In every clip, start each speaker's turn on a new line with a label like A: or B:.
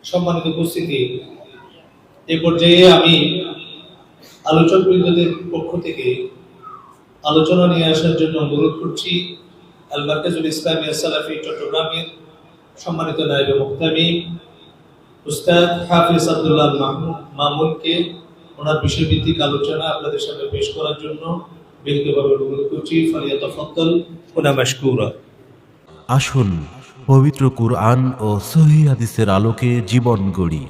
A: সম্মানিত উপস্থিতি, এই পর্যায়ে আমি আলোচকবৃন্দদের পক্ষ থেকে আলোচনা নিয়ে আসার জন্য অনুরোধ করছি আল মারকাজুল ইসলামিয়া সালাফি চট্টগ্রামের সম্মানিত নায়েবে মুহতামি উস্তাদ হাফিজ আব্দুল্লাহ মামুনকে ওনার বিষয়ভিত্তিক আলোচনা আপনাদের সামনে পেশ করার জন্য ব্যক্তিগতভাবে অনুরোধ করছি। ফালিয়াতাফাদ্দাল ওয়া মাশকুরা।
B: আসুন পবিত্র কুরআন ও সহিহ হাদিসের আলোকে জীবন গড়ি।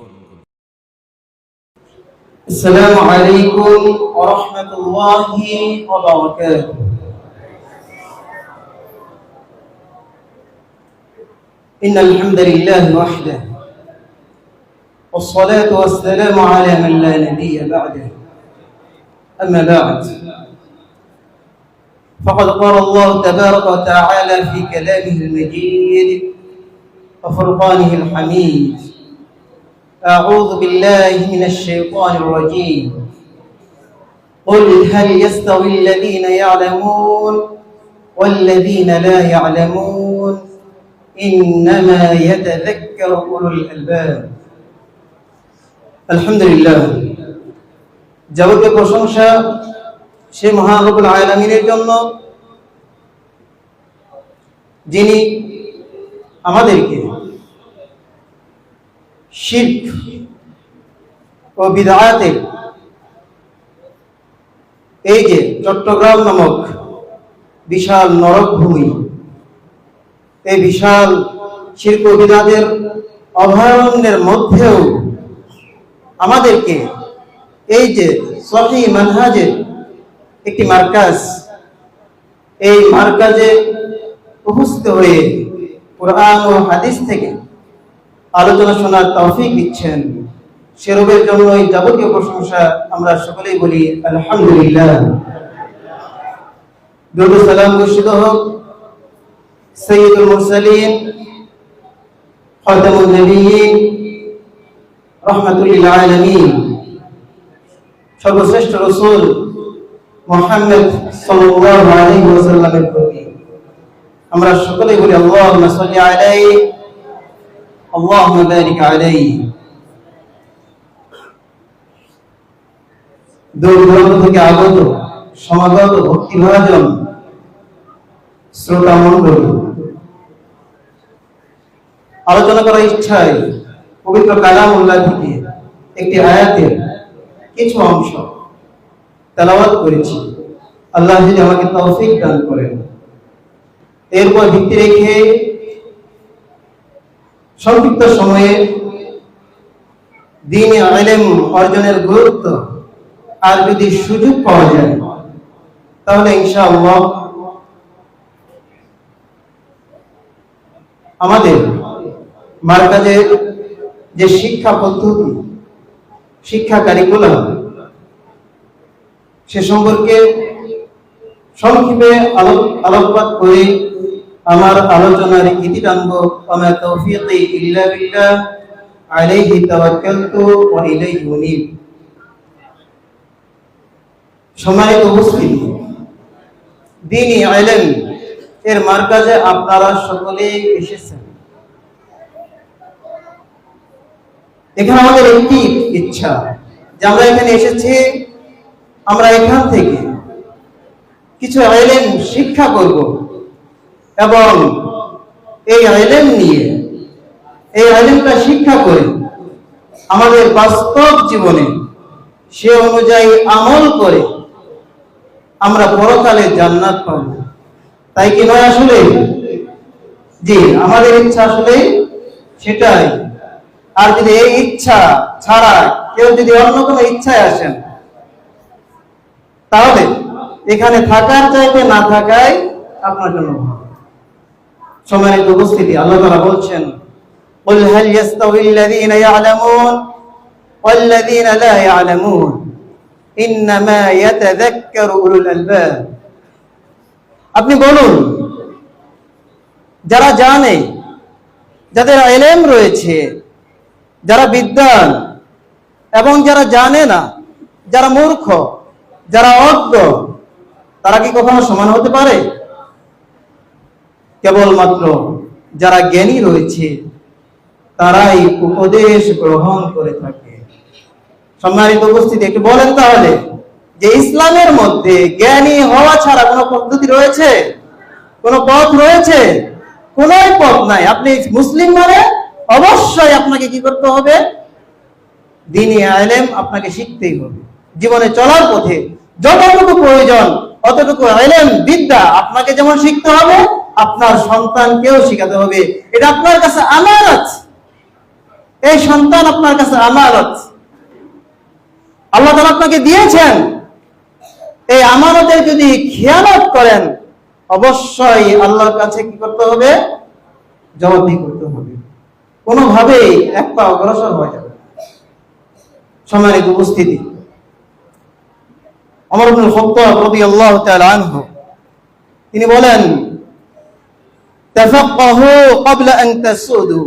C: আসসালামু আলাইকুম ওয়া রাহমাতুল্লাহি ওয়া বারাকাতুহু। ইন্নাল হামদালিল্লাহি ওয়াহদাহু والصلاة والسلام على من لا نبي بعده. أما بعد، فقد قال الله تبارك وتعالى في كلامه المجيد وفرقانه الحميد: أعوذ بالله من الشيطان الرجيم. قل هل يستوي الذين يعلمون والذين لا يعلمون إنما يتذكر أولو الألباب. আলহামদুলিল্লাহ, যাবতীয় প্রশংসা সে মহান রব্বুল আলামিনের জন্য, যিনি আমাদেরকে শিরক ও বিদআতের এই যে চট্টগ্রাম নামক বিশাল নরকভূমি, এই বিশাল শিরক ও বিদআতের অভয়ারণ্যের মধ্যেও আমাদেরকে এই যে সহিহ মানহাজের একটি মার্কাজ, এই মার্কাজে উপস্থিত হয়ে কোরআন ও হাদিস থেকে আলোচনা শোনার তৌফিক দিচ্ছেন, সেরূপের জন্য এই যাবতীয় প্রশংসা আমরা সকলেই বলি আলহামদুলিল্লাহ। দরুদ সালাম বর্ষিত হোক সাইয়্যিদুল মুরসালিন খাতামুন নবিয়্যিন রাহমাতুল লিল আলামিন সর্বশ্রেষ্ঠ রাসূল মুহাম্মদ সাল্লাল্লাহু আলাইহি ওয়াসাল্লামের প্রতি আমরা সকলেই বলি আল্লাহুম্মা সাল্লি আলাইহি আল্লাহুম্মা বারিক আলাইহি। দূর দূরান্ত থেকে আগত সমাগত ভক্তিভাজন শ্রোতা মণ্ডলী, আলোচনা করার ইচ্ছায় পবিত্র কালামুল্লাহ থেকে একটি আয়াতের কিছু অংশ তেলাওয়াত করেছি। আল্লাহ যদি আমাকে তৌফিক দান করেন, এরপর ভিত্তি রেখে সংক্ষিপ্ত সময়ে দ্বীনি ইলম অর্জনের গুরুত্ব আর যদি সুযোগ পাওয়া যায়, তাহলে ইনশাআল্লাহ আমাদের মার্কাজের যে শিক্ষা পদ্ধতি, শিক্ষা কারিকুলাম, সে সম্পর্কে সংক্ষেপে আলোকপাত করে আমার আলোচনার ইতি টানব। ওয়া তাওফীকি ইল্লা বিল্লাহ, আলাইহি তাওয়াক্কালতু ওয়া ইলাইহি উনীব। সম্মানিত উপস্থিতি, দ্বীনি ইলম এর মার্কাজে আপনারা সকলেই এসেছেন। এখানে আমাদের একটি ইচ্ছা যে আমরা এখানে এসেছি, আমরা এখান থেকে কিছু ইলম শিক্ষা করব এবং এই ইলম নিয়ে, এই ইলমটা শিক্ষা করে আমাদের বাস্তব জীবনে সে অনুযায়ী আমল করে আমরা পরকালে জান্নাত পাব। তাই কি নয় আসলে? জি, আমাদের ইচ্ছা আসলে সেটাই। আর যদি এই ইচ্ছা ছাড়া কেউ যদি অন্য কোনো ইচ্ছায় আসেন, তাহলে এখানে থাকার চাইতে না থাকাই আপনার জন্য ভালো। সম্মানিত উপস্থিতি, আল্লাহ তাআলা বলছেন, কুল হাল ইয়াস্তাউিল্লাযীনা ইয়া'লামুন ওয়াল্লাযীনা লা ইয়া'লামুন ইন্নামা ইয়াতাযাক্কারু উলুল আলবাব। আপনি বলুন, যারা জানে, যাদের ইলম রয়েছে, যারা বিদ্বান এবং যারা জানে না, যারা মূর্খ, যারা অজ্ঞ, তারা কি কখনো সমান হতে পারে? কেবলমাত্র যারা জ্ঞানী রয়েছে তারাই উপদেশ গ্রহণ করে থাকে। সম্মানিত উপস্থিতি, একটু বলেন তাহলে যে ইসলামের মধ্যে জ্ঞানী হওয়া ছাড়া কোনো পদ্ধতি রয়েছে, কোনো পথ রয়েছে? কোনো পথ নাই। আপনি মুসলিম মানে অবশ্যই আপনাকে কি করতে হবে? দ্বীনি ইলম আপনাকে শিখতেই হবে। জীবনে চলার পথে যতটুকু প্রয়োজন অতটুকু ইলম বিদ্যা আপনাকে যেমন শিখতে হবে, আপনার সন্তানকেও শিখাতে হবে। এটা আপনার কাছে আমানত। এই সন্তান আপনার কাছে আমানত, আল্লাহ তাআলা আপনাকে দিয়েছেন। এই আমানতের যদি খেয়ানত করেন, অবশ্যই আল্লাহর কাছে কি করতে হবে? জবাবদিহি করতে হবে। কোনোভাবেই এক পা অগ্রসর হয়ে যাবে। সম্মানিত উপস্থিতি, ওমর ইবনুল খাত্তাব রাদিয়াল্লাহু তাআলা আনহু তিনি বলেন, তাফাক্কাহু ক্বাবলা আন তাসুদু,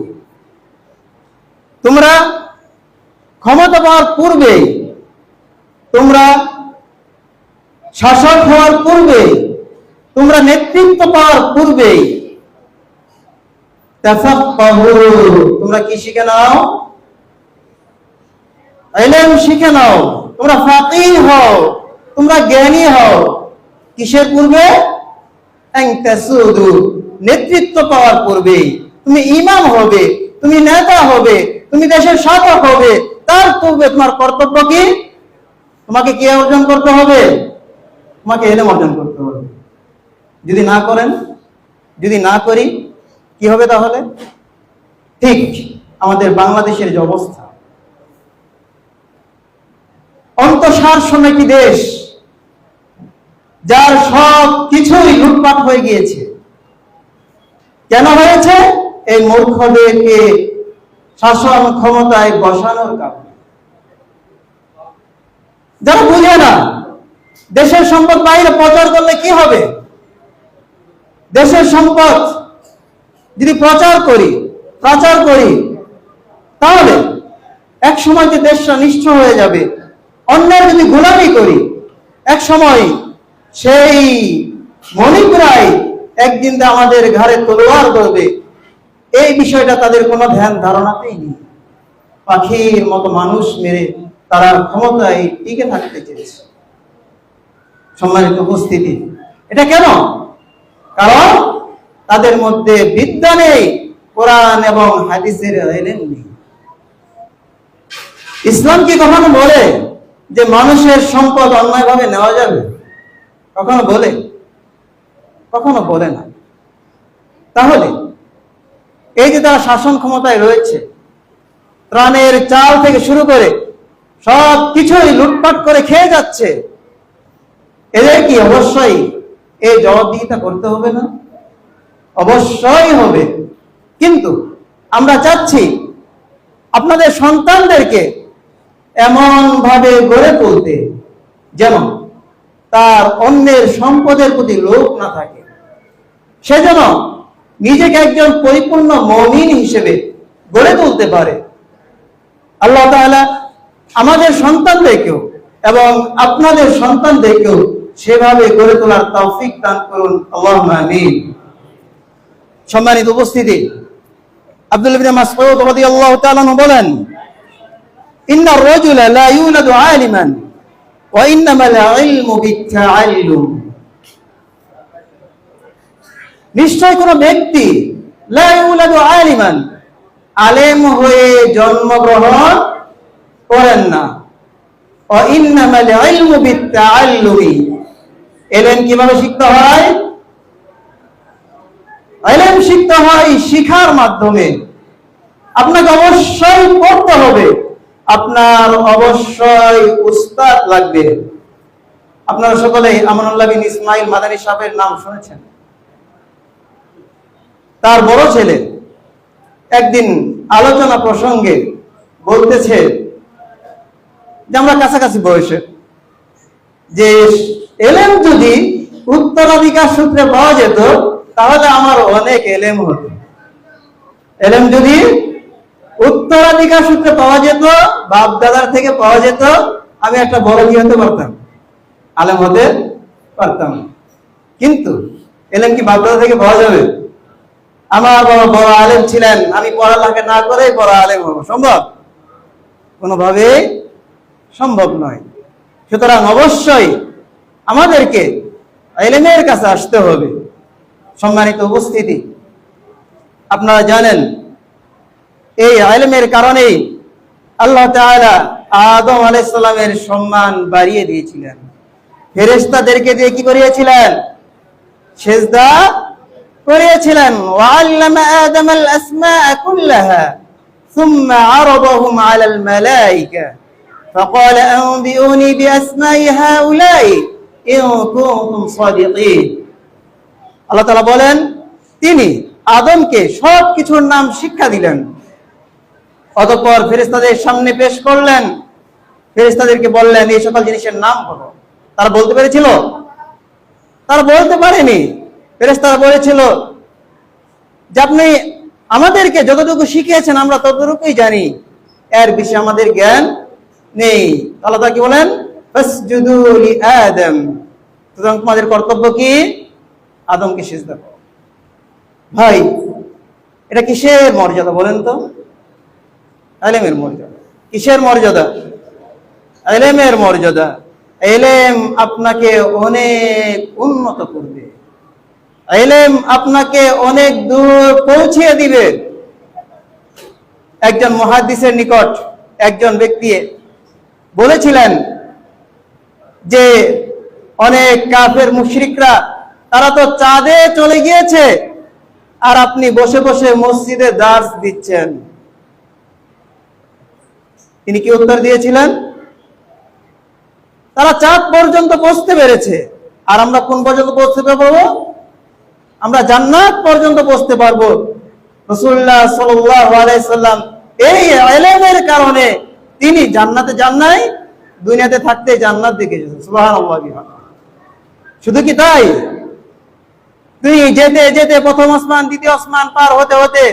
C: তোমরা ক্ষমতা পাওয়ার পূর্বে, তোমরা শাসক হওয়ার পূর্বে, তোমরা নেতৃত্ব পাওয়ার পূর্বে তাফাক্কাহু, তোমরা কি শিখে নাও? ইলম শিখে নাও। তোমরা ফাকিহ হও, তোমরা জ্ঞানী হও। কিসের পূর্বে? আন তাসুদু, নেতৃত্ব পাওয়ার পূর্বে। তুমি ইমাম হবে, তুমি নেতা হবে, তুমি দেশের শাসক হবে, তার পূর্বে তোমার কর্তব্য কি? তোমাকে কি অর্জন করতে হবে? তোমাকে ইলম অর্জন করতে হবে। যদি না করেন, যদি না করি, কি হবে তাহলে? ঠিক আমাদের বাংলাদেশের যে অবস্থা, অন্তঃসার একটি দেশ, যার সব কিছুই লুটপাট হয়ে গিয়েছে। কেন হয়েছে? এই মূর্খদেরকে শাসন ক্ষমতায় বসানোর কারণে। যারা বুঝে না দেশের সম্পদ বাইরে প্রচার করলে কি হবে, দেশের সম্পদ যদি প্রচার করি তাহলে এক সময় যে দেশটা নিষ্ঠ হয়ে যাবে। অন্যের যদি গোলামি করি, এক সময় সেই মণিপুরাই একদিন আমাদের ঘাড়ে তলোয়ার ধরবে। এই বিষয়টা তাদের কোনো ধ্যান ধারণাতেই নেই। পাখির মতো মানুষ মেরে তারা ক্ষমতায় টিকে থাকতে চেয়েছে। সম্মানিত উপস্থিতি, এটা কেন? কারণ তাদের মধ্যে বিদ্যা নেই, কোরআন এবং হাদিসের ইলম নেই। ইসলাম কি কখনো বলে যে মানুষের সম্পদ অন্যায়ভাবে নেওয়া যাবে? কখনো বলে? কখনো বলে না। তাহলে এই যে তারা শাসন ক্ষমতায় রয়েছে, ত্রাণের চাল থেকে শুরু করে সব কিছুই লুটপাট করে খেয়ে যাচ্ছে, এদের কি অবশ্যই এই জবাবদিহিতা করতে হবে না? অবশ্যই হবে। কিন্তু আমরা চাচ্ছি আপনাদের সন্তানদেরকে এমন ভাবে গড়ে তুলতে যেন তার অন্যের সম্পদের প্রতি লোভ না থাকে। সে যেন নিজেকে একজন পরিপূর্ণ মুমিন হিসেবে গড়ে তুলতে পারে। আল্লাহ তাআলা আমাদের সন্তানদেরকেও এবং আপনাদের সন্তানদেরকেও সেভাবে গড়ে তোলার তৌফিক দান করুন, আল্লাহুম্মা আমিন। সম্মানিত উপস্থিতি, আব্দুল্লাহ ইবনে মাসউদ রাদিয়াল্লাহু তাআলা আনহু বলেন, ইন্নার রাজুলা লা ইউলাদু আলিমান ওয়া ইন্নামাল ইলমু বিত-তাআল্লুম, নিশ্চয় কোন ব্যক্তি লা ইউলাদু আলিমান, আলেম হয়ে জন্মগ্রহণ করেন না। ওয়া ইন্নামাল ইলমু বিত-তাআল্লুমি, ইলম কিভাবে শিখতে হয়? ইলম শিখতে হয় শিখার মাধ্যমে। আপনাকে অবশ্যই পড়তে হবে, আপনার অবশ্যই উস্তাদ লাগবে। আপনারা সকলেই আমানুল্লাহ বিন ইসমাইল মাদানী সাহেবের নাম শুনেছেন। তার বড় ছেলে একদিন আলোচনা প্রসঙ্গে বলতেছে যে আমরা কাছাকাছি বয়সে, যে ইলম যদি উত্তরাধিকার সূত্রে পাওয়া যেত তাহলে আমার অনেক ইলম হতো। ইলম যদি উত্তরাধিকার সূত্রে পাওয়া যেত, বাপ দাদার থেকে পাওয়া যেত, আমি একটা বড় কি হতে পারতাম, আলেম হতে পারতাম। কিন্তু ইলম কি বাপ দাদা থেকে পাওয়া যাবে? আমার বাবা বড় আলেম ছিলেন, আমি পড়ালেখা না করে বড় আলেম হব, সম্ভব? কোনোভাবেই সম্ভব নয়। সুতরাং অবশ্যই আমাদেরকে ইলমের কাছে আসতে হবে। সম্মানিত উপস্থিতি, আপনারা জানেন এই ইলমের কারণেই আল্লাহ তাআলা আদম আলাইহিস সালামের সম্মান বাড়িয়ে দিয়েছিলেন। ফেরেশতাদেরকে দিয়ে কি করিয়েছিলেন? সিজদা করিয়েছিলেন। ওয়াল্লামা আদম আল আসমাআ কুল্লাহা সুম্মা আরাদাহুম আলাল মালাইকা فقال أنبئوني بأسماء هؤلاء إن كنتم صادقين। আল্লাহ তাআলা বলেন, তিনি আদমকে সব কিছুর নাম শিক্ষা দিলেন, অতঃপর ফেরেশতাদের সামনে পেশ করলেন। ফেরেশতাদেরকে বললেন, এই সকল জিনিসের নাম বলো। তারা বলতে পেরেছিল? তারা বলতে পারেনি। ফেরেশতারা বলেছিল যে আপনি আমাদেরকে যতটুকু শিখিয়েছেন আমরা ততটুকুই জানি, এর বেশি আমাদের জ্ঞান নেই। আল্লাহ তাআলা কি বলেন? ফাসজুদু লিআদম, সুতরাং তোমাদের কর্তব্য কি? আদমকে সিজদা করো। ভাই, এটা কিসের মর্যাদা বলেন তো? ইলমের মর্যাদা। কিসের মর্যাদা? ইলমের মর্যাদা। ইলম আপনাকে অনেক উন্নত করবে, ইলম আপনাকে অনেক দূর পৌঁছিয়ে দিবে। একজন মুহাদ্দিসের নিকট একজন ব্যক্তি বলেছিলেন যে অনেক কাফের মুশরিকরা তারা তো চাঁদে চলে গিয়েছে, আর আপনি বসে বসে মসজিদে দার্স দিচ্ছেন। তিনি কি উত্তর দিয়েছিলেন? তারা চাঁদ পর্যন্ত পৌঁছতে পেরেছে, আর আমরা কোন পর্যন্ত পৌঁছতে পারবো? আমরা জান্নাত পর্যন্ত পৌঁছতে পারবো। রাসূলুল্লাহ সাল্লাল্লাহু আলাইহি সাল্লাম এই ইলমের কারণে তিনি জান্নাতে যান নাই, দুনিয়াতে থাকতে জান্নাত দেখে গেছেন। সুবহানাল্লাহ। শুধু কি তাই? তিনি যেতে যেতে প্রথম আসমান দ্বিতীয় আসমান পার হতে হতে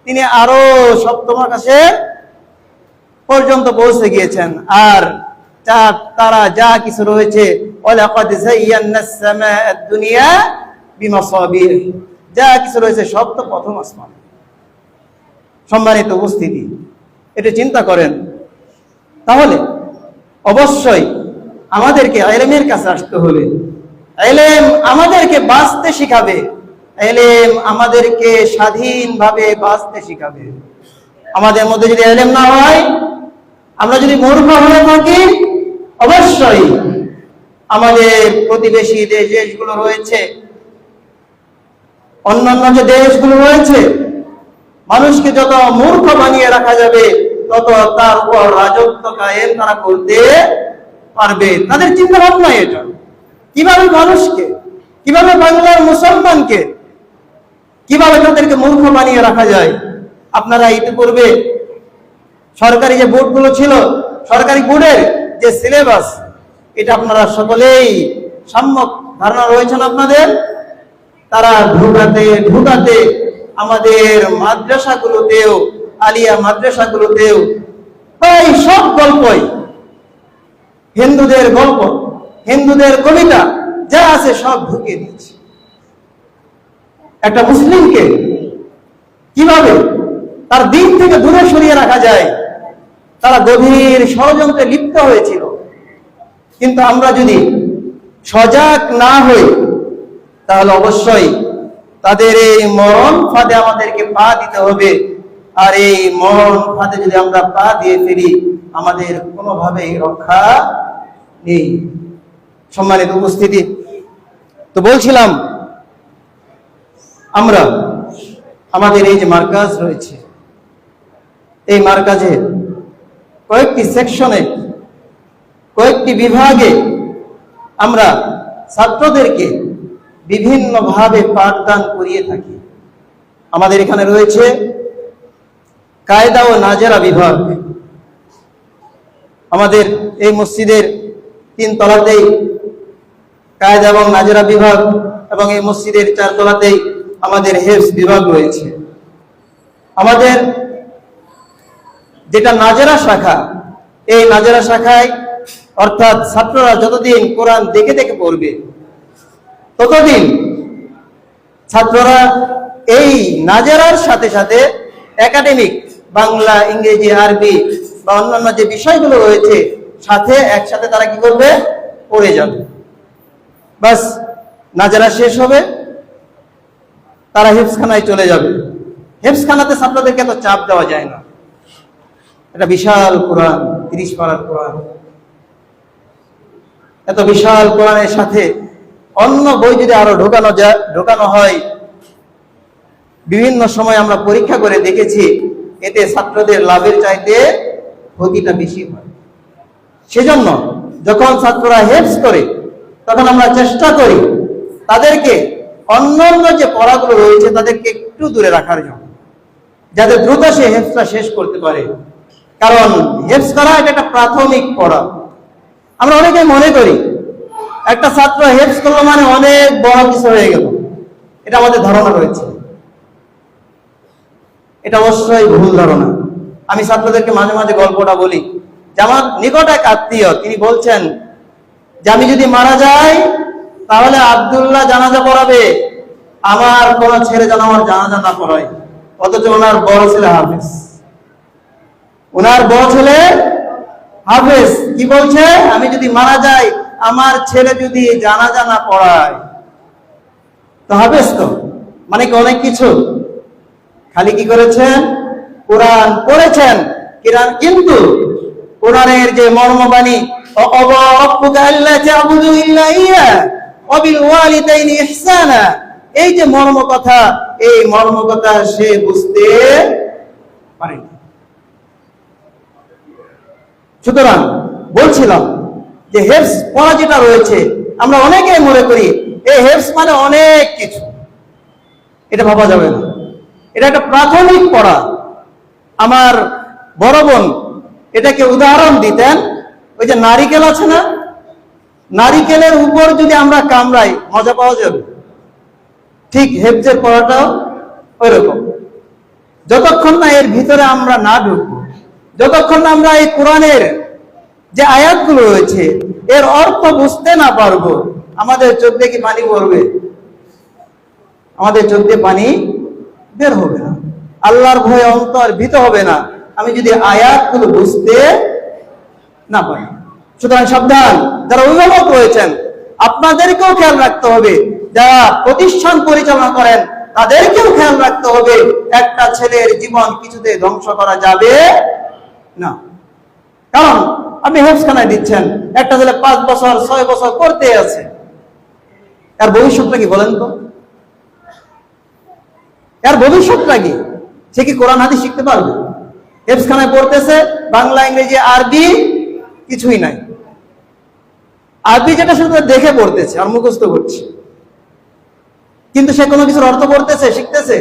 C: তিনি আরো সপ্তম আকাশে পর্যন্ত পৌঁছে গিয়েছেন। আর চাঁদ তারা যা কিছু রয়েছে, ওয়ালাকাদ যায়্যানাস সামাআদ দুনিয়া বিমাসাবিহ, যা কিছু রয়েছে সব তো প্রথম আসমান। সম্মানিত উপস্থিতি, এটা চিন্তা করেন। তাহলে অবশ্যই আমাদেরকে ইলমের কাছে আসতে হবে। ইলম আমাদেরকে বাঁচতে শিখাবে, ইলম আমাদেরকে স্বাধীনভাবে বাঁচতে শিখাবে। আমাদের মধ্যে যদি ইলম না হয়, আমরা যদি মূর্খ হয়ে থাকি, অবশ্যই আমাদের প্রতিবেশী দেশগুলো রয়েছে, অন্যান্য যে দেশগুলো রয়েছে, মানুষকে যত মূর্খ বানিয়ে রাখা যাবে তত তার উপর রাজত্ব কায়েম তারা করতে পারবে। তাদের চিন্তা ভাবনা এটা, কিভাবে মানুষকে, কিভাবে বাংলার মুসলমানকে, কিভাবে তাদেরকে মূর্খ বানিয়ে রাখা যায়। আপনারা ইতিপূর্বে সরকারি যে বোর্ডগুলো ছিল, সরকারি বোর্ডের যে সিলেবাস, এটা আপনারা সকলেই সম্যক ধারণা রয়েছেন আপনাদের। তারা ঢুকাতে ঢুকাতে আমাদের মাদ্রাসাগুলোতেও, আলিয়া মাদ্রাসাগুলোতেও প্রায় সব গল্পই, হিন্দুদের গল্প, হিন্দুদের কবিতা যা আছে সব ঢুকিয়ে দিচ্ছে। একটা মুসলিমকে কিভাবে তার দিন থেকে দূরে সরিয়ে রাখা যায়, তারা গভীর ষড়যন্ত্রে লিপ্ত হয়েছিল। কিন্তু আমরা যদি সজাগ না হই, তাহলে অবশ্যই তাদের এই মরণ ফাঁদে আমাদেরকে পা দিতে হবে। আর এই মরণ ফাঁদে যদি আমরা পা দিয়ে ফেলি, আমাদের কোনোভাবেই রক্ষা নেই। সম্মানিত উপস্থিতি, তো বলছিলাম আমরা আমাদের এই যে মার্কাজ রয়েছে, এই মার্কাজে কয়েকটি সেকশনে, কয়েকটি বিভাগে আমরা ছাত্রদেরকে বিভিন্নভাবে পাঠদান করিয়ে থাকি। আমাদের এখানে রয়েছে কায়দা ও নাজেরা বিভাগ। আমাদের এই মসজিদের 3 তলাতেই কায়দা এবং নাজেরা বিভাগ, এবং এই মসজিদের 4 তলাতেই আমাদের হেফজ বিভাগ রয়েছে। আমাদের যেটা নাজেরা শাখা, এই নাজেরা শাখায় অর্থাৎ ছাত্ররা যতদিন কোরআন দেখে দেখে পড়বে, ততদিন ছাত্ররা এই নাজারার সাথে সাথে একাডেমিক বাংলা, ইংরেজি, আরবি বা অন্যান্য যে বিষয়গুলো রয়েছে সাথে একসাথে তারা কি করবে, পড়ে যাবে। বাস নাজারা শেষ হবে, তারা হেফজখানায় চলে যাবে। হেফজখানাতে ছাত্রদেরকে এত চাপ দেওয়া যায় না। এটা বিশাল কোরআন, 30 পারার কোরআন। এত বিশাল কোরআনের সাথে অন্য বই যদি আরো ঢোকানো হয়, বিভিন্ন সময় আমরা পরীক্ষা করে দেখেছি এতে ছাত্রদের লাভের চাইতে ক্ষতিটা বেশি হয়। সেজন্য যখন ছাত্ররা হেফজ করে তখন আমরা চেষ্টা করি তাদেরকে অন্যান্য যে পড়াগুলো রয়েছে তাদেরকে একটু দূরে রাখার জন্য, যাতে দ্রুত সে হেফজটা শেষ করতে পারে। কারণ হেফজ করা এটা একটা প্রাথমিক পড়া। আমরা অনেকে মনে করি একটা ছাত্র হেফজ করলো মানে অনেক বড় কিছু হয়ে গেল, এটা আমাদের ধারণা রয়েছে। এটা অবশ্যই ভুল ধারণা। আমি ছাত্রদেরকে মাঝে মাঝে গল্পটা বলি যে আমার নিকট এক আত্মীয়, তিনি বলছেন যে আমি যদি মারা যাই তাহলে আব্দুল্লাহ জানাজা পড়াবে, আমার কোন ছেলে যেন আমার জানাজা না পড়ায়। অথচ ওনার বড় ছেলে হাফেজ, ওনার বড় ছেলে হাফেজ কি বলছে, আমি যদি মারা যাই আমার ছেলে যদি জানাজা না পড়ায়। তো হাফেজ তো মানে কি অনেক কিছু, খালি কি করেছেন, কোরআন পড়েছেন, কিন্তু কোরআনের যে মর্মবাণী এই যে মর্ম কথা, এই মর্ম কথা সে বুঝতে পারেনি। সুতরাং বলছিলাম যে হেফজ পড়া যেটা রয়েছে আমরা অনেকেই মনে করি এই হেফজ মানে অনেক কিছু, এটা ভাবা যাবে না। এটা একটা প্রাথমিক পড়া। আমার বড় বোন এটাকে উদাহরণ দিতেন, ওই যে নারিকেল আছে না, নারিকেলের উপর যদি আমরা কামড়াই মজা পাওয়া যাবে, ঠিক হেফজের পড়াটাও ওই রকম। যতক্ষণ না এর ভিতরে আমরা না ঢুকবো, যতক্ষণ না আমরা এই কোরআনের যে আয়াতগুলো রয়েছে এর অর্থ বুঝতে না পারবো, আমাদের চোখ দিয়ে কি পানি পড়বে? আমাদের চোখ দিয়ে পানি বের হবে না। আল্লাহর ভয়ে অন্তর ভীত হবে না আমি যদি আয়াতগুলো বুঝতে না পারি। সুতরাং সাবধান, যারা অভিভাবক রয়েছেন আপনাদেরকেও খেয়াল রাখতে হবে, যারা প্রতিষ্ঠান পরিচালনা করেন তাদেরকেও খেয়াল রাখতে হবে একটা ছেলের জীবন কিছুতে ধ্বংস করা যাবে না। কারণ আপনি হেফজখানায় দিচ্ছেন, একটা ছেলে 5 বছর 6 বছর করতে আছে, এর ভবিষ্যৎটা কি বলেন তো? এর ভবিষ্যৎটা কি? সে কি কোরআন হাদিস শিখতে পারবে? হেফজখানায় পড়তেছে, বাংলা, ইংরেজি, আরবি কিছুই নাই। আরবি যেটা শুধু দেখে পড়তেছে আর মুখস্থ করছে, কিন্তু সে কোনো কিছুর অর্থ পড়তেছে, শিখতেছে,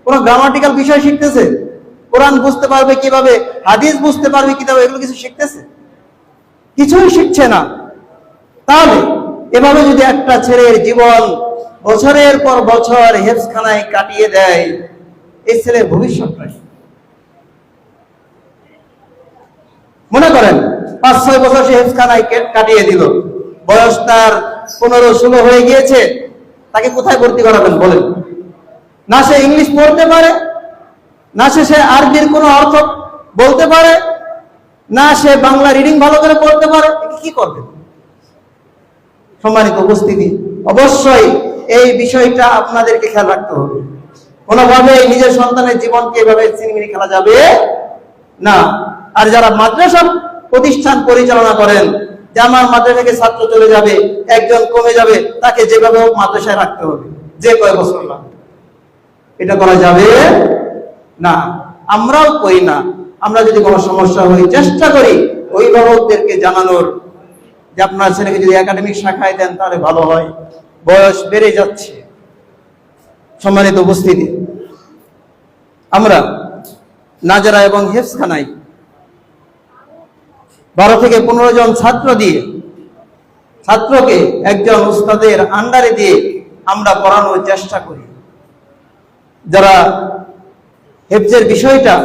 C: কোন গ্রামাটিক্যাল বিষয় শিখতেছে, কোরআন বুঝতে পারবে কিভাবে, হাদিস বুঝতে পারবে কিভাবে, এগুলো কিছু শিখতেছে? কিছুই শিখছে না। তাহলে এভাবে যদি একটা ছেলের জীবন বছরের পর বছর হেফজখানায় কাটিয়ে দেয়, এই ছেলের ভবিষ্যৎ নাই। মনে করেন 5-6 বছর সে হেফজখানায় কাটিয়ে দিল, বয়স তার 15-16 হয়ে গিয়েছে, তাকে কোথায় ভর্তি করাবেন বলেন? না সে ইংলিশ পড়তে পারে, না সে আরবির কোনো অর্থ বলতে পারে, না সে বাংলা রিডিং ভালো করে পড়তে পারে, কি করবে? সম্মানিত উপস্থিতি, অবশ্যই এই বিষয়টা আপনাদেরকে খেয়াল রাখতে হবে। কোনোভাবে নিজের সন্তানের জীবনকে এভাবে ছিনিমিনি খেলা যাবে না। আর যারা মাদ্রাসা প্রতিষ্ঠান পরিচালনা করেন, যে আমার মাদ্রাসা থেকে ছাত্র চলে যাবে, একজন কমে যাবে, তাকে যেভাবে হোক মাদ্রাসায় রাখতে হবে, যে কয় বছর লাগবে, এটা করা যাবে না। আমরাও করি না। আমরা যদি কোনো সমস্যা হয় চেষ্টা করি অভিভাবকদেরকে জানানোর যে আপনার ছেলেকে যদি একাডেমিক শাখায় দেন তাহলে ভালো হয়, বয়স বেড়ে যাচ্ছে। সম্মানিত উপস্থিতি, আমরা নাজারা এবং হেফজখানায় 12 থেকে 15 জন ছাত্র দিয়ে, ছাত্রকে একজন উস্তাদের আন্ডারে দিয়ে আমরা পড়ানোর চেষ্টা করি। যারা হেফজের বিষয়টা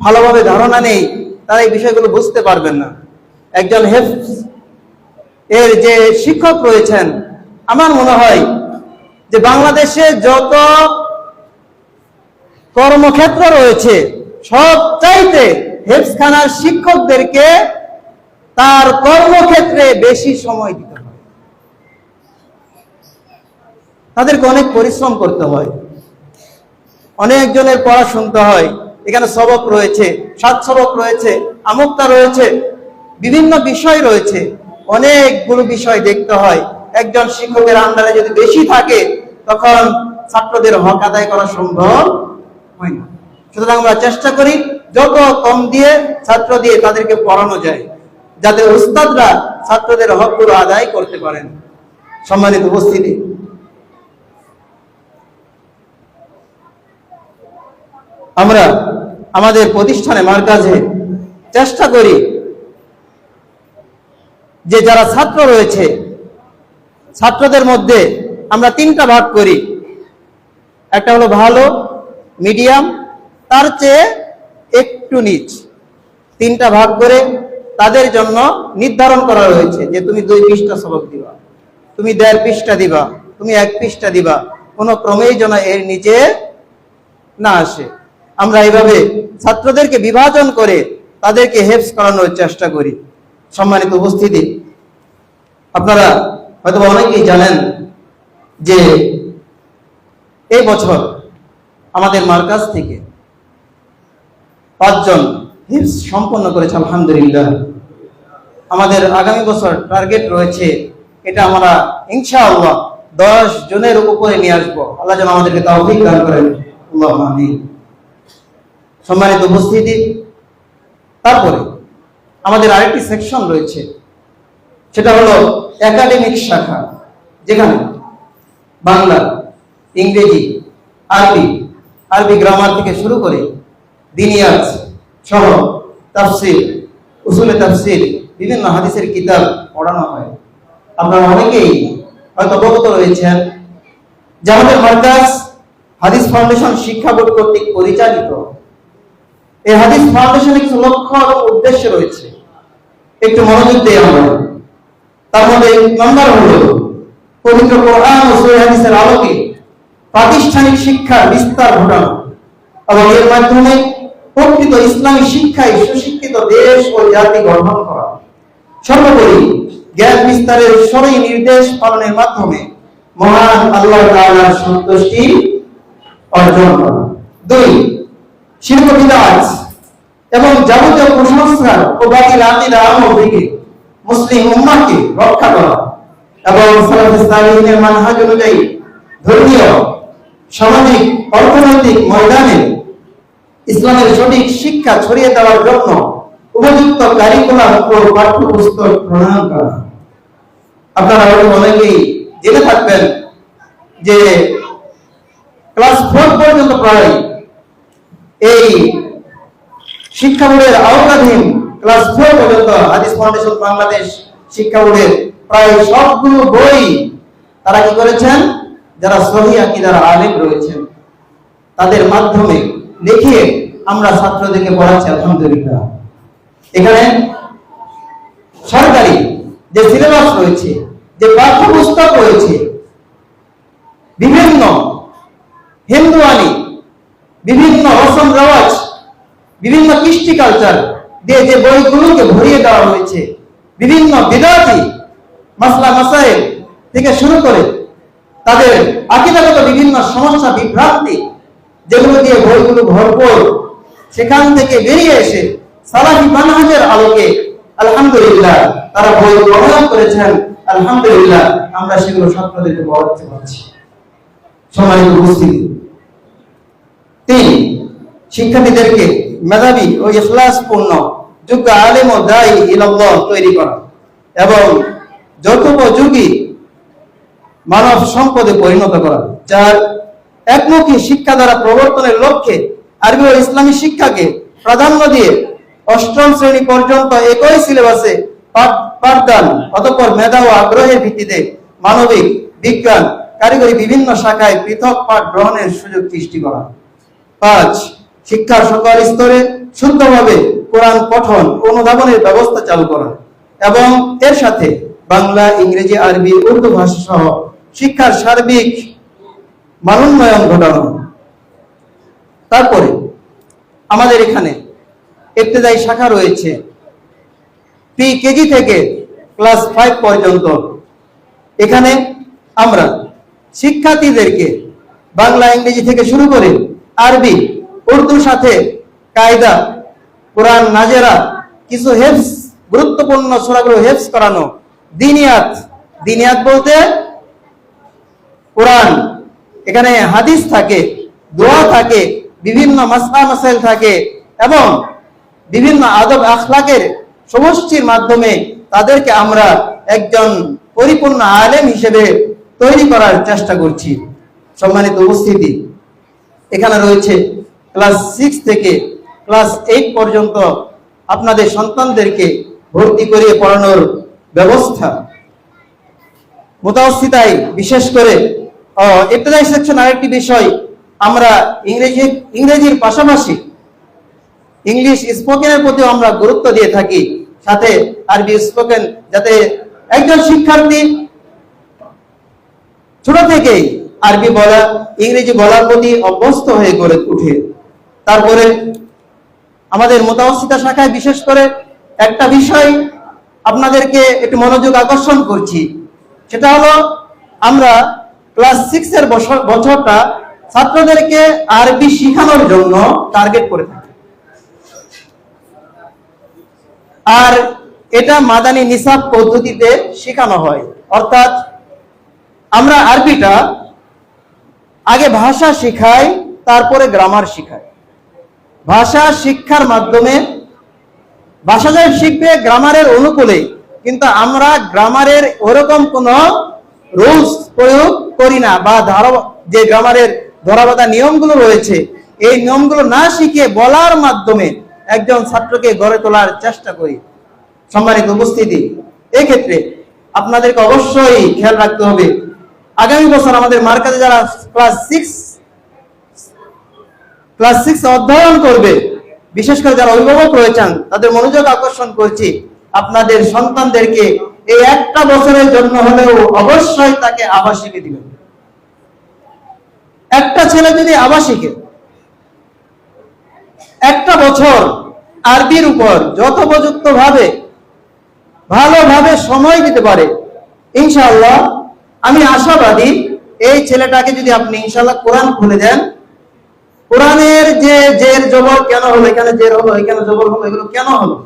C: ভালোভাবে ধারণা নেই তারা এই বিষয়গুলো বুঝতে পারবেন না। একজন হেফজ এর যে শিক্ষক রয়েছেন, আমার মনে হয় যে বাংলাদেশে যত কর্মক্ষেত্র রয়েছে, সব চাইতে হেফজখানার শিক্ষকদেরকে তার কর্মক্ষেত্রে বেশি সময় দিতে হয়, তাদেরকে অনেক পরিশ্রম করতে হয়, অনেকজনের পড়া শুনতে হয়। এখানে সবক রয়েছে, সাত সবক রয়েছে, আমুক্তা রয়েছে, বিভিন্ন বিষয় রয়েছে, অনেকগুলো বিষয় দেখতে হয়। একজন শিক্ষকের আন্ডারে যদি বেশি থাকে তখন ছাত্রদের হক আদায় করা সম্ভব হয় না। সুতরাং আমরা চেষ্টা করি যত কম দিয়ে ছাত্র দিয়ে তাদেরকে পড়ানো যায়, যাতে উস্তাদরা ছাত্রদের হকগুলো আদায় করতে পারেন। সম্মানিত উপস্থিতি, আমরা আমাদের প্রতিষ্ঠানে মারকাজে চেষ্টা করি যে যারা ছাত্র রয়েছে ছাত্রদের মধ্যে আমরা তিনটা ভাগ করি। একটা হলো ভালো, মিডিয়াম, তার চেয়ে একটু নিচ, তিনটা ভাগ করে তাদের জন্য নির্ধারণ করা রয়েছে যে তুমি 2 পৃষ্ঠা সবক দিবা, তুমি 1.5 পৃষ্ঠা দিবা, তুমি 1 পৃষ্ঠা দিবা, কোনো ক্রমেই যেন এর নিচে না আসে। আমরা এইভাবে ছাত্রদেরকে বিভাজন করে তাদেরকে হেফজ করানোর চেষ্টা করি। সম্মানিত উপস্থিতি, আপনারা হয়তো অনেকেই জানেন যে এই বছর আমাদের মারকাজ থেকে 5 জন হিফজ সম্পন্ন করেছে, আলহামদুলিল্লাহ। আমাদের আগামী বছর টার্গেট রয়েছে, এটা আমরা ইনশাআল্লাহ 10 জনের উপরে নিয়ে আসবো। আল্লাহ যেন আমাদেরকে তৌফিক দান করেন, আল্লাহুম্মা আমিন। সম্মানিত উপস্থিতি, তারপরে আমাদের আরেকটি সেকশন রয়েছে, সেটা হলো একাডেমিক শাখা, যেখানে বাংলা, ইংরেজি, আরবি গ্রামার থেকে শুরু করে দিনিয়াত সহ তাফসীর, উসুলে তাফসীর, বিভিন্ন হাদিসের কিতাব পড়ানো হয়। আপনারা অনেকেই হয়তো অবগত রয়েছেন যে আমাদের মারকাজ হাদিস ফাউন্ডেশন শিক্ষা বোর্ড কর্তৃক পরিচালিত। এই হাদিস ফাউন্ডেশনের কিছু লক্ষ্য এবং উদ্দেশ্য রয়েছে, একটু মনোযোগ দিয়ে আমরা। তার মধ্যে 1 নম্বর হলো পবিত্র কোরআন ও সহিহ হাদিসের আলোকে প্রাতিষ্ঠানিক শিক্ষার বিস্তার ঘটানো এবং এর মাধ্যমে প্রকৃত ইসলামী শিক্ষায় সুশিক্ষিত দেশ ও জাতি গঠন করা। সর্বোপরি জ্ঞান বিস্তারের সরই নির্দেশ পালনের মাধ্যমে মহান আল্লাহ তাআলার সন্তুষ্টি অর্জন করা। 2, শিরক বিদআত এবং যাবতীয় কুসংস্কার ও বাতিল আকীদা আমল থেকে মুসলিম উম্মাহকে রক্ষা করা এবং সালাফে সালিহিনের মানহাজ অনুযায়ী ধর্মীয়, সামাজিক, অর্থনৈতিক ময়দানে ইসলামের সঠিক শিক্ষা ছড়িয়ে দেওয়ার জন্য উপযুক্ত কারিকুলাম ও পাঠ্যপুস্তক প্রণয়ন করা। আপনারা হয়তো অনেকেই জেনে থাকবেন যে ক্লাস 4 পর্যন্ত প্রায় এই শিক্ষা বোর্ডের আওতাধীন ক্লাস 4 পর্যন্ত হাদিস ফাউন্ডেশন বাংলাদেশ শিক্ষা বোর্ডের প্রায় সবগুলো বই তারা কি করেছেন, যারা সহিহ আকীদার আলেম রয়েছেন তাদের মাধ্যমে লিখিয়ে আমরা ছাত্রদেরকে পড়াচ্ছি, আলহামদুলিল্লাহ। এখানে সরকারি যে সিলেবাস রয়েছে, যে পাঠ্যপুস্তক রয়েছে, বিভিন্ন হিন্দুয়ানি, বিভিন্ন রসম রেওয়াজ, বিভিন্ন কৃষ্টি কালচার দিয়ে যে বইগুলোকে ভরিয়ে দেওয়া হয়েছে, বিভিন্ন বিদআতি মাসলা মাসাইল থেকে শুরু করে তাদের আকীদাগত বিভিন্ন সমস্যা বিভ্রান্তি, যেগুলো দিয়ে বইগুলো ভরপুর, সেখান থেকে বেরিয়ে এসে সালাফি মানহাজের আলোকে আলহামদুলিল্লাহ তারা বই প্রণয়ন করেছেন। আলহামদুলিল্লাহ আমরা সেগুলো ছাত্রদেরকে পড়াতে পারছি। সম্মানিত উপস্থিতি, 3, শিক্ষার্থীদেরকে মেধাবী ও ইখলাসপূর্ণ যোগ্য আলেম ও দায়ী ইলাল্লাহ তৈরি করা এবং যথোপযোগী মানব সম্পদে পরিণত করা। 4, একমুখী শিক্ষা দ্বারা প্রবর্তনের লক্ষ্যে আরবি ও ইসলামী শিক্ষাকে প্রাধান্য দিয়ে 8ম শ্রেণী পর্যন্ত একই সিলেবাসে পাঠদান, অতঃপর মেধা ও আগ্রহের ভিত্তিতে মানবিক, বিজ্ঞান, কারিগরি বিভিন্ন শাখায় পৃথক পাঠ গ্রহণের সুযোগ সৃষ্টি করা। 5, শিক্ষার সকল স্তরে শুদ্ধভাবে কোরআন পঠন ও অনুধাবনের ব্যবস্থা চালু করা এবং এর সাথে বাংলা, ইংরেজি, আরবি, উর্দু ভাষা সহ শিক্ষার সার্বিক মানোন্নয়ন ঘটানো। তারপরে আমাদের এখানে ইবতেদায়ী শাখা রয়েছে, প্রি কেজি থেকে ক্লাস 5 পর্যন্ত। এখানে আমরা শিক্ষার্থীদেরকে বাংলা ইংরেজি থেকে শুরু করে আরবি উর্দুর সাথে কায়দা, কোরআন নাজেরা, কিছু হেফজ, গুরুত্বপূর্ণ সূরাগুলো হেফজ করানো, দিনিয়াত, দিনিয়াত বলতে কোরআন, এখানে হাদিস থাকে, দোয়া থাকে, বিভিন্ন মাসলা মাসাইল থাকে এবং বিভিন্ন আদব আখলাকের সমষ্টির মাধ্যমে তাদেরকে আমরা একজন পরিপূর্ণ আলেম হিসেবে তৈরি করার চেষ্টা করছি। সম্মানিত উপস্থিতি, এখানে রয়েছে ক্লাস 6 থেকে ক্লাস 8 পর্যন্ত আপনাদের সন্তানদেরকে ভর্তি করিয়ে পড়ানোর ব্যবস্থা। মুতাওয়াসসিতায় বিশেষ করে ইবতেদায়ী সেকশন আরেকটি বিষয়, আমরা ইংরেজির পাশাপাশি ইংলিশ স্পোকেনের প্রতিও আমরা গুরুত্ব দিয়ে থাকি, সাথে আরবি স্পোকেন, যাতে একজন শিক্ষার্থী ছোট থেকেই আরবি বলা, ইংরেজি বলার প্রতি অভ্যস্ত হয়ে গড়ে ওঠে। তারপরে আমাদের মুতাওয়াসসিতা শাখায় বিশেষ করে একটা বিষয় আপনাদেরকে একটু মনোযোগ আকর্ষণ করছি, সেটা হলো আমরা ক্লাস 6 এর বছরটা ছাত্রদেরকে আরবি শেখানোর জন্য টার্গেট করে থাকি। আর এটা মাদানী নিসাব পদ্ধতিতে শেখানো হয়, অর্থাৎ আমরা আরবিটা আগে ভাষা শেখাই, তারপরে গ্রামার শেখাই। ভাষা শিক্ষার মাধ্যমে ভাষা যা শিখবে গ্রামারের অনুকূলে, কিন্তু আমরা গ্রামারের ওরকম কোন রুলস প্রয়োগ করি না, বা যে গ্রামারের ধরাবাঁধা নিয়মগুলো রয়েছে এই নিয়মগুলো না শিখে বলার মাধ্যমে একজন ছাত্রকে গড়ে তোলার চেষ্টা করি। সম্মানিত উপস্থিতি, এক্ষেত্রে আপনাদেরকে অবশ্যই খেয়াল রাখতে হবে, আগামী বছর আমাদের মার্কাজে যারা ক্লাস 6 অধ্যয়ন করবে, বিশেষ করে যারা অভিভাবক রয়েছেন, তাদের মনোযোগ আকর্ষণ করছি, আপনাদের সন্তানদেরকে এই একটা বছরের জন্য হলেও অবশ্যই তাকে আবাসিকে দিবেন। একটা ছেলে যদি আবাসিকে একটা বছর আরবির উপর যথোপযুক্ত ভাবে ভালোভাবে সময় দিতে পারে, ইনশাআল্লাহ আমি আশাবাদী এই ছেলেটাকে যদি আপনি ইনশাআল্লাহ কোরআন খুলে দেন, কোরআনের যে জের জবর কেন হলো, এখানে জের হলো, এখানে জবর হলো, এগুলো কেন হলো,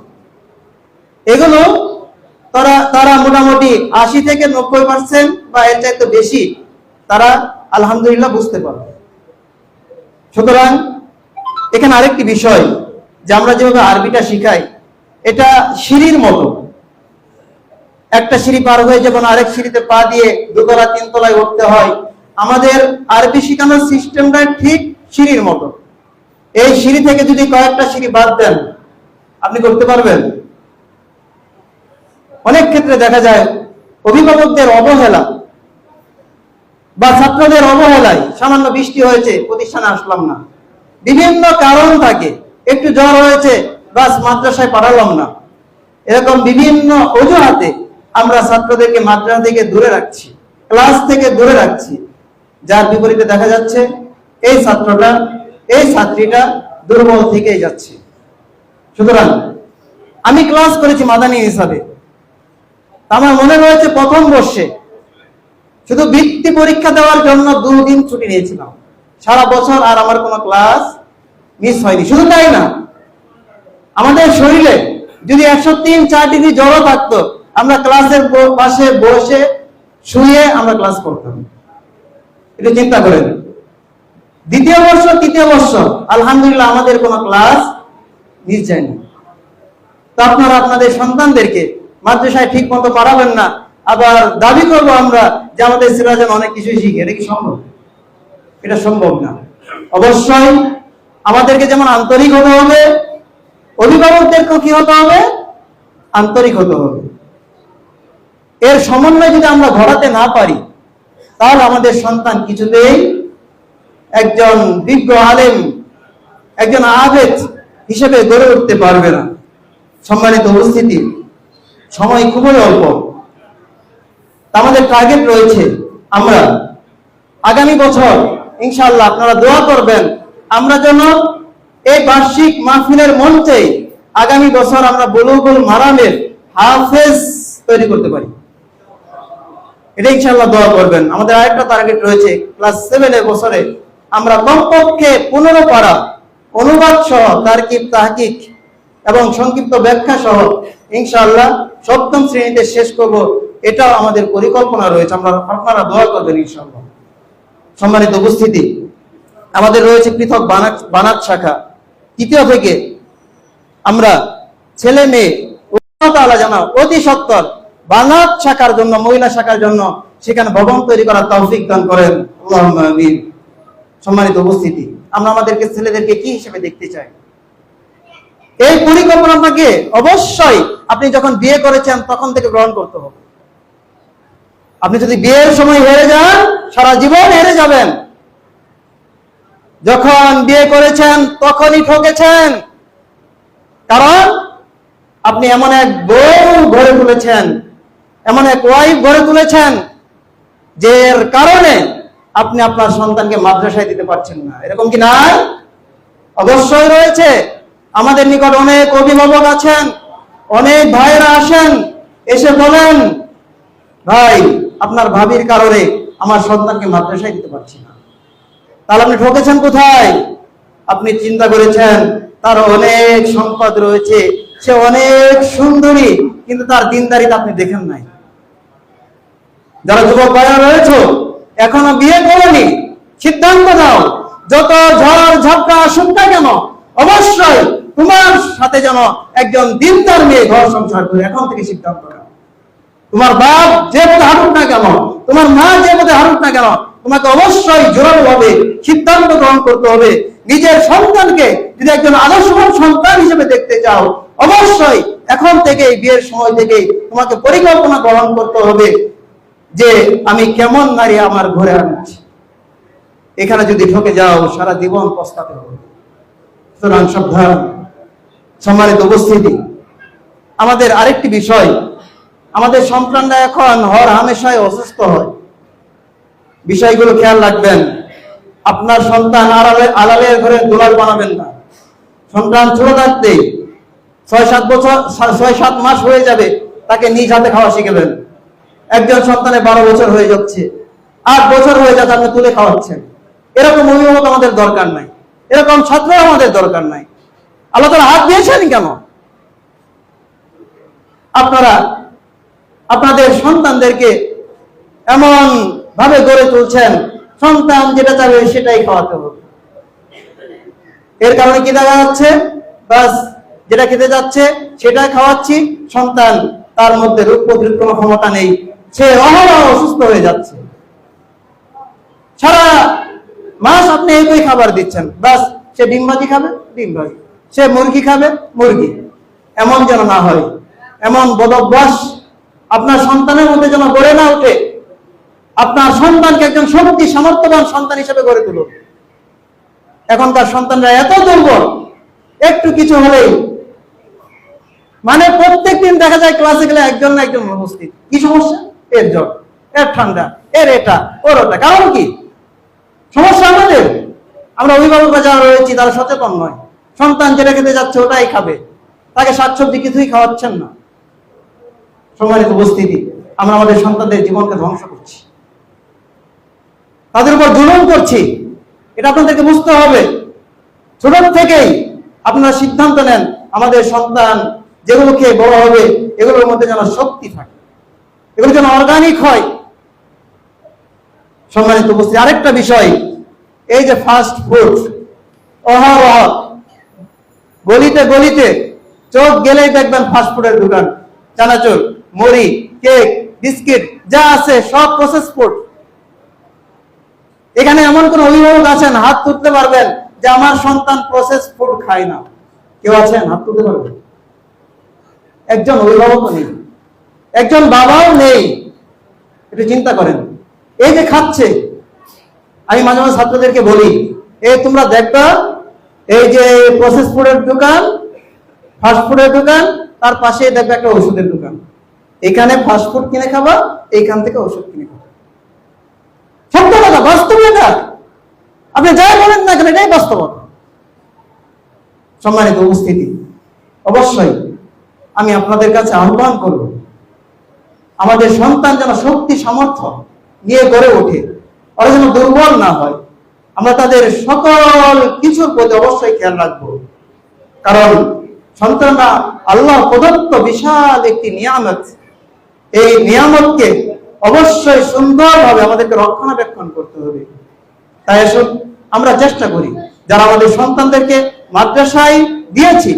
C: এগুলো তারা মোটামুটি 80 থেকে 90% বা এর চাইতে বেশি তারা আলহামদুলিল্লাহ বুঝতে পারবে। সুতরাং এখানে আরেকটি বিষয়, যে আমরা যেভাবে আরবিটা শিখাই এটা সিঁড়ির মতো, একটা সিঁড়ি পার হয়ে যেমন আরেক সিঁড়িতে পা দিয়ে 2 তলা 3 তলায় উঠতে হয়, আমাদের আরবি শেখানোর সিস্টেমটা ঠিক সিঁড়ির মতো। এই সিঁড়ি থেকে যদি কয়েকটা সিঁড়ি বাদ দেন, আপনি করতে পারবেন? অনেক ক্ষেত্রে দেখা যায় অভিভাবকদের অবহেলা বা ছাত্রদের অবহেলায়, সামান্য বৃষ্টি হয়েছে প্রতিষ্ঠানে আসলাম না, বিভিন্ন কারণ থাকে, একটু জ্বর হয়েছে বাস মাদ্রাসায় পাঠালাম না, এরকম বিভিন্ন অজুহাতে আমরা ছাত্রদেরকে মাদ্রাসা থেকে দূরে রাখছি, ক্লাস থেকে দূরে রাখছি, যার বিপরীতে দেখা যাচ্ছে এই ছাত্রটা, এই ছাত্রীটা দুর্বল থেকেই যাচ্ছে। সুতরাং আমি ক্লাস করেছি মাদানী হিসাবে, আমার মনে রয়েছে প্রথম বর্ষে শুধু বৃত্তি পরীক্ষা দেওয়ার জন্য 2 দিন ছুটি নিয়েছিলাম, সারা বছর আর আমার কোনো ক্লাস মিস হয়নি। শুধু তাই না, আমাদের শরীরে যদি 103-4 ডিগ্রি জ্বর থাকতো, আমরা ক্লাসের পাশে বসে শুয়ে আমরা ক্লাস করতাম। এটা চিন্তা করেন, দ্বিতীয় বর্ষ তৃতীয় বর্ষ আলহামদুলিল্লাহ আমাদের কোনো ক্লাস মিস যায়নি। তো আপনারা আপনাদের সন্তানদেরকে মাদ্রাসায় ঠিক মতো পড়াবেন না, আবার দাবি করবো আমরা যে আমাদের ছেলেরা যেন অনেক কিছুই শিখে, এটা কি সম্ভব? এটা সম্ভব না। অবশ্যই আমাদেরকে যেমন আন্তরিক হতে হবে, অভিভাবকদেরকেও কি হতে হবে? আন্তরিক হতে হবে। এর সমন্বয় যদি আমরা ঘটাতে না পারি, তাহলে আমাদের সন্তান কিছুতেই একজন বিজ্ঞ আলেম, একজন আবেদ হিসেবে গড়ে উঠতে পারবে না। সম্মানিত উপস্থিতি, সময় খুবই অল্প, আমাদের টার্গেট রয়েছে আমরা আগামী বছর ইনশাআল্লাহ, আপনারা দোয়া করবেন আমরা যেন এই বার্ষিক মাহফিলের মঞ্চে আগামী বছর আমরা বুলুগুল মারামের হাফেজ তৈরি করতে পারি। এটা ইনশাআল্লাহ দোয়া করবেন। আমাদের আরেকটা টার্গেট রয়েছে, ক্লাস 7 এর বছরে আমরা কমপক্ষে 15 পারা অনুবাদ সহ তারকিব তাহকিক এবং সংক্ষিপ্ত ব্যাখ্যা সহ ইনশাআল্লাহ 7ম শ্রেণীতে শেষ করব। এটাও আমাদের পরিকল্পনা রয়েছে, আপনারা দোয়া করবেন ইনশাআল্লাহ। সম্মানিত উপস্থিতি, আমাদের রয়েছে পৃথক বানাত শাখা। 3য় থেকে আমরা ছেলে মেয়ে আল্লাহ তাআলা যেন অতি সত্বর বানাত শাখার জন্য, মহিলা শাখার জন্য সেখানে ভবন তৈরি করার তৌফিক দান করেন, আল্লাহুম্মা আমিন। সম্মানিত উপস্থিতি, আমরা আমাদেরকে ছেলেদেরকে কি হিসেবে দেখতে চাই? এই পরিকল্পনাটাকে অবশ্যই আপনি যখন বিয়ে করেছেন তখন থেকে গ্রহণ করতে হবে। আপনি যদি বিয়ের সময় হেরে যান, সারা জীবন হেরে যাবেন। যখন বিয়ে করেছেন তখনই ঠকেছেন, কারণ আপনি এমন এক বউ গড়ে তুলেছেন, এমন এক ওয়াইফ গড়ে তুলেছেন যে এর কারণে আপনি আপনার সন্তানকে মাদ্রাসায় দিতে পারছেন না। এরকম কি নাই? অবশ্যই রয়েছে। আমাদের নিকট অনেক অভিভাবক আছেন, অনেক ভাইয়েরা আসেন, এসে বলেন, ভাই আপনার ভাবির কারণে আমার সন্তানকে মাদ্রাসায় দিতে পারছি না। তাহলে আপনি ঠকেছেন কোথায়? আপনি চিন্তা করেছেন তার অনেক সম্পদ রয়েছে, সে অনেক সুন্দরী, কিন্তু তার দিনদারিতা আপনি দেখেন নাই। যারা যুবক ভাইরা রয়েছে এখনো বিয়ে করেনি, সিদ্ধান্ত নাও, যত ঝড় ঝাপটা আসুক না কেন অবশ্যই তোমার সাথে যেন একজন দিনদার মেয়ে ঘর সংসার করে। এখন থেকে সিদ্ধান্ত নাও। তোমার বাপ যে পথে হাঁটুক না কেন, তোমার মা যে পথে হাঁটুক না কেন, তোমাকে অবশ্যই জোরালো ভাবে সিদ্ধান্ত গ্রহণ করতে হবে। নিজের সন্তানকে যদি একজন আদর্শবান সন্তান হিসেবে দেখতে চাও, অবশ্যই এখন থেকেই, বিয়ের সময় থেকেই তোমাকে পরিকল্পনা গ্রহণ করতে হবে যে আমি কেমন নারী আমার ঘরে আনছি। এখানে যদি ঠকে যাও সারা জীবন পস্তাতে হবে। সুতরাং সাবধান। সম্মানিত উপস্থিতি, আমাদের আরেকটি বিষয়, আমাদের সন্তানরা এখন হর হামেশাই অসুস্থ হয়। বিষয়গুলো খেয়াল রাখবেন। আপনার সন্তান আড়ালের ঘরে দোলাল বানাবেন না। সন্তান ছোট থাকতেই 6-7 মাস হয়ে যাবে, তাকে নিজ হাতে খাওয়া শিখাবেন। একজন সন্তানের 12 বছর হয়ে যাচ্ছে, 8 বছর হয়ে যাচ্ছে, আপনি তুলে খাওয়াচ্ছেন। এরকম অভিভাবক আমাদের দরকার নাই, এরকম ছাত্র আমাদের দরকার নাই। আল্লাহ তাআলা হাত দিয়েছেন কেন? আপনারা আপনাদের সন্তানদেরকে এমন ভাবে গড়ে তুলছেন, সন্তান যেটা চাবে সেটাই খাওয়াতে হবে। এর কারণে কি দেখা যাচ্ছে? বাস যেটা খেতে যাচ্ছে সেটাই খাওয়াচ্ছি, সন্তান তার মধ্যে রোগ প্রতিরোধ কোনো ক্ষমতা নেই, সে অহরহ অসুস্থ হয়ে যাচ্ছে। সারা মাস আপনি একই খাবার দিচ্ছেন, বাস সে ডিম ভাজি খাবে ডিম ভাজি, সে মুরগি খাবে মুরগি। এমন যেন না হয়, এমন বদভ্যাস আপনার সন্তানের মধ্যে যেন গড়ে না ওঠে। আপনার সন্তানকে একজন শক্তি সামর্থ্যবান সন্তান হিসেবে গড়ে তুলুন। এখনকার সন্তানরা এত দুর্বল, একটু কিছু হলেই মানে প্রত্যেকদিন দেখা যায় ক্লাসে গেলে একজন না একজন উপস্থিত। কি সমস্যা? এর জ্বর, এর ঠান্ডা, এর এটা, ওর ওটা। কারণ কি? সমস্যা আমাদের। আমরা অভিভাবকরা যারা রয়েছি তারা সচেতন নয়। সন্তান যেটা খেতে যাচ্ছে ওটাই খাবে, তাকে শাকসবজি কিছুই খাওয়াচ্ছেন না। সম্মানিত উপস্থিতি, আমরা আমাদের সন্তানদের জীবনকে ধ্বংস করছি, তাদের উপর জুলুম করছি। এটা আপনাদেরকে বুঝতে হবে। ছোট থেকেই আপনারা সিদ্ধান্ত নেন আমাদের সন্তান যেগুলো খেয়ে বড় হবে এগুলোর মধ্যে যেন শক্তি থাকে, এগুলো যেন অর্গানিক হয়। সম্মানিত উপস্থিতি, আরেকটা বিষয়, এই যে ফাস্ট ফুড, অহরহ গলিতে গলিতে চোখ গেলেই দেখবেন ফাস্ট ফুডের দোকান, চানাচুর, মুড়ি, কেক, বিস্কিট যা আছে সব প্রসেস ফুড। এখানে এমন কোন অভিভাবক আছেন হাত তুলতে পারবেন যে আমার সন্তান প্রসেস ফুড খায় না? কেউ আছেন? হাত তুলতে পারবেন? একজন অভিভাবক নেই, একজন বাবাও নেই। একটু চিন্তা করেন, এই যে খাচ্ছে, আমি মাঝে মাঝে ছাত্রদেরকে বলি, এই তোমরা দেখবা এই যে প্রসেস ফুডের দোকান, ফাস্ট ফুডের দোকান, তার পাশে দেখবে একটা ওষুধের দোকান। এখানে ফাস্ট ফুড কিনে খাবা, এইখান থেকে ওষুধ কিনে খাবা। সত্য কথা, বাস্তব এটা। আপনি যাই বলেন না কেন, এটাই বাস্তবতা। সম্মানিত উপস্থিতি, অবশ্যই আমি আপনাদের কাছে আহ্বান করব, আমাদের সন্তান যেন শক্তি সামর্থ্য নিয়ে গড়ে ওঠে, ওরা যেন দুর্বল না হয়। আমরা তাদের সকল কিছুর প্রতি অবশ্যই খেয়াল রাখবো, কারণ সন্তানরা আল্লাহ প্রদত্ত বিশাল একটি নিয়ামত। এই নিয়ামতকে অবশ্যই সুন্দরভাবে আমাদেরকে রক্ষণাবেক্ষণ করতে হবে। তাই আসুন আমরা চেষ্টা করি, যারা আমাদের সন্তানদেরকে মাদ্রাসায় দিয়েছি,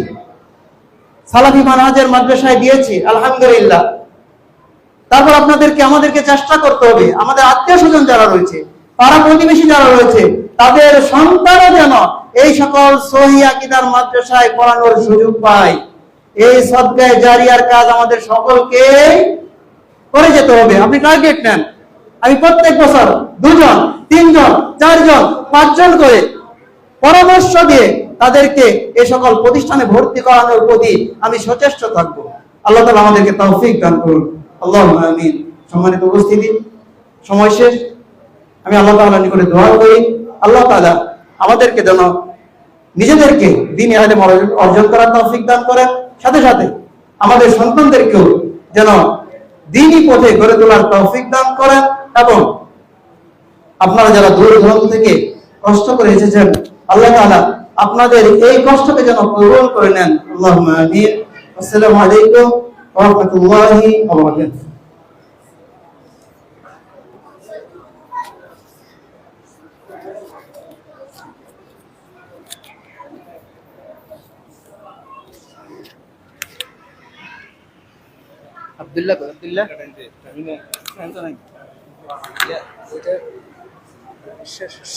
C: সালাফি মানহাজের মাদ্রাসায় দিয়েছি, আলহামদুলিল্লাহ, তারপর আমাদেরকে চেষ্টা করতে হবে, আমাদের আত্মীয় স্বজন যারা রয়েছে, পাড়া প্রতিবেশী যারা রয়েছে, তাদের সন্তানও যেন এই সকল সহিহ আকীদার মাদ্রাসায় পড়ানোর সুযোগ পায়। এই সদকায়ে জারিয়ার কাজ আমাদের সকলকে করে যেতে হবে। আপনি টার্গেট নেন, আমি প্রত্যেক বছর 2 জন, 3 জন, 4 জন, 5 জন করে পরামর্শ দিয়ে তাদেরকে এই সকল প্রতিষ্ঠানে ভর্তি করানোর প্রতি আমি সচেষ্ট থাকবো। আল্লাহ তাআলা আমাদেরকে তৌফিক দান করুন, আল্লাহুম্মা আমিন। সম্মানিত উপস্থিতি, সময় শেষ। আমি আল্লাহ তাআলার নিকটে দোয়া করি, আল্লাহ তাআলা আমাদেরকে যেন নিজেদেরকে দ্বীনি ইলম অর্জন করার তৌফিক দান করেন, সাথে সাথে আমাদের সন্তানদেরকেও যেন দ্বীনি পথে গড়ে তোলার তৌফিক দান করেন। এবং আপনারা যারা দূর দূরান্ত থেকে কষ্ট করে এসেছেন, আল্লাহ তাআলা আপনাদের এই কষ্টকে যেন কবুল করে নেন, আল্লাহুম্মা আমিন। আসসালামু আলাইকুম ওয়া রাহমাতুল্লাহি ওয়া বারাকাতুহু।
D: আব্দুল্লাহ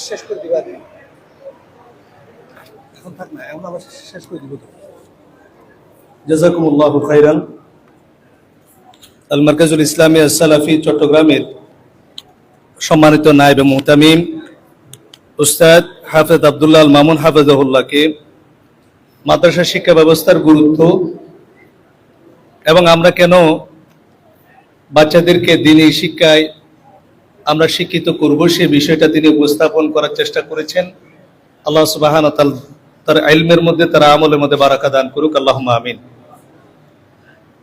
D: শেষ করে দিবা, এখন থাক না, এখন আবার শেষ করে দিব।
A: জাযাকুমুল্লাহু খাইরান। আল মারকাজুল ইসলামী আস-সালাফি চট্টগ্রামের সম্মানিত নায়েবে মুহতামিম উস্তাদ হাফেজ আব্দুল্লাহ আল মামুন হাফেজাহুল্লাহকে মাদ্রাসা শিক্ষা ব্যবস্থার গুরুত্ব এবং আমরা কেন বাচ্চাদেরকে দ্বীনি শিক্ষায় আমরা শিক্ষিত করব, সে বিষয়টা তিনি উপস্থাপন করার চেষ্টা করেছেন। আল্লাহ সুবহানাহু ওয়া তাআলা তার ইলমের মধ্যে, তার আমলের মধ্যে বারাকা দান করুক, আল্লাহুম্মা আমিন।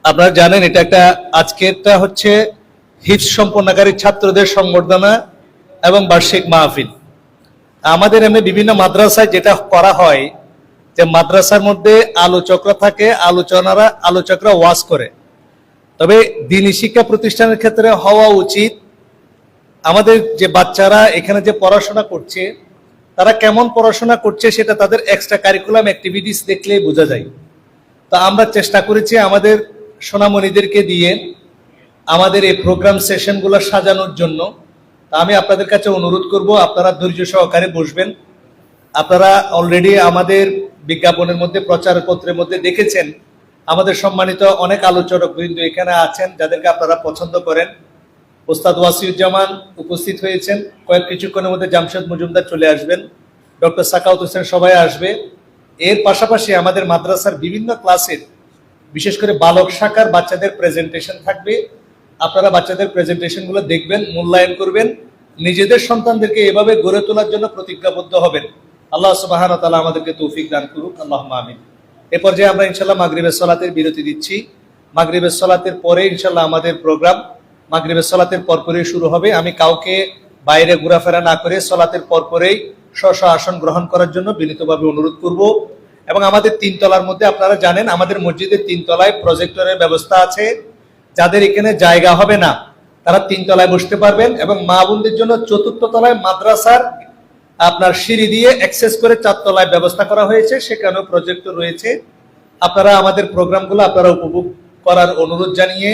A: আপনারা জানেন আজকেরটা হচ্ছে হিফজ সম্পন্নকারী ছাত্রদের সংবর্ধনা এবং বার্ষিক মাহফিল। আমাদের এমনি বিভিন্ন মাদ্রাসায় যেটা করা হয় যে মাদ্রাসার মধ্যে আলোচকরা থাকে, আলোচকরা ওয়াজ করে। তবে দ্বীনি শিক্ষা প্রতিষ্ঠানের ক্ষেত্রে হওয়া উচিত আমাদের যে বাচ্চারা এখানে যে পড়াশোনা করছে, তারা কেমন পড়াশোনা করছে সেটা তাদের এক্সট্রা কারিকুলাম অ্যাক্টিভিটিস দেখলেই বোঝা যায়। তা আমরা চেষ্টা করেছি আমাদের সোনামণিদেরকে দিয়ে আমাদের এই প্রোগ্রাম সেশনগুলো সাজানোর জন্য। তা আমি আপনাদের কাছে অনুরোধ করব, আপনারা ধৈর্য সহকারে বসবেন। আপনারা অলরেডি আমাদের বিজ্ঞাপনের মধ্যে, প্রচারপত্রের মধ্যে দেখেছেন আমাদের সম্মানিত অনেক আলোচক বৃন্দ এখানে আছেন, যাদেরকে আপনারা পছন্দ করেন। ওস্তাদ ওয়াসিউজ্জামান উপস্থিত হয়েছেন, কিছুক্ষণের মধ্যে জামশেদ মজুমদার চলে আসবেন, ডক্টর সাকাউত হোসেন সবাই আসবে। এর পাশাপাশি আমাদের মাদ্রাসার বিভিন্ন ক্লাসের, বিশেষ করে বালক শাখার বাচ্চাদের প্রেজেন্টেশন থাকবে। আপনারা বাচ্চাদের প্রেজেন্টেশনগুলো দেখবেন, মূল্যায়ন করবেন, নিজেদের সন্তানদেরকে এভাবে গড়ে তোলার জন্য প্রতিজ্ঞাবদ্ধ হবেন। আল্লাহ সুবহানাহু ওয়া তাআলা আমাদেরকে তৌফিক দান করুক, আল্লাহুম্মা আমিন। এ পর্যায়ে আমরা ইনশাআল্লাহ মাগরিবের সালাতের বিরতি দিচ্ছি। মাগরিবের সালাতের পরে ইনশাআল্লাহ আমাদের প্রোগ্রাম মাগরিবের সালাতের পরপরই শুরু হবে। আমি কাউকে বাইরে ঘোরাফেরা না করে সালাতের পরপরেই স্ব আসন গ্রহণ করার জন্য বিনীতভাবে অনুরোধ করব। এবং আমাদের 3 তলার মধ্যে আপনারা জানেন আমাদের মসজিদের 3 তলায় প্রজেক্টরের ব্যবস্থা আছে। যাদের এখানে জায়গা হবে না তারা 3 তলায় বসতে পারবেন। এবং মা বোনদের জন্য 4র্থ তলায় মাদ্রাসার আপনার সিঁড়ি দিয়ে অ্যাক্সেস করে 4 তলায় ব্যবস্থা করা হয়েছে, সেখানেও প্রজেক্টর রয়েছে। আপনারা আমাদের প্রোগ্রামগুলো আপনারা উপভোগ করার অনুরোধ জানিয়ে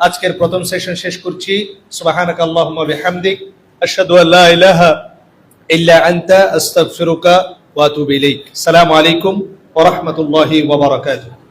A: আজকের প্রথম সেশন শেষ করছি। সুবহানাকা আল্লাহুম্মা বিহামদিক আশহাদু আল্লা ইলাহা ইল্লা আনতা আস্তাগফিরুকা ওয়া আতুবু ইলাইক। আসসালামু আলাইকুম ওয়া রাহমাতুল্লাহি ওয়া বারাকাতুহু।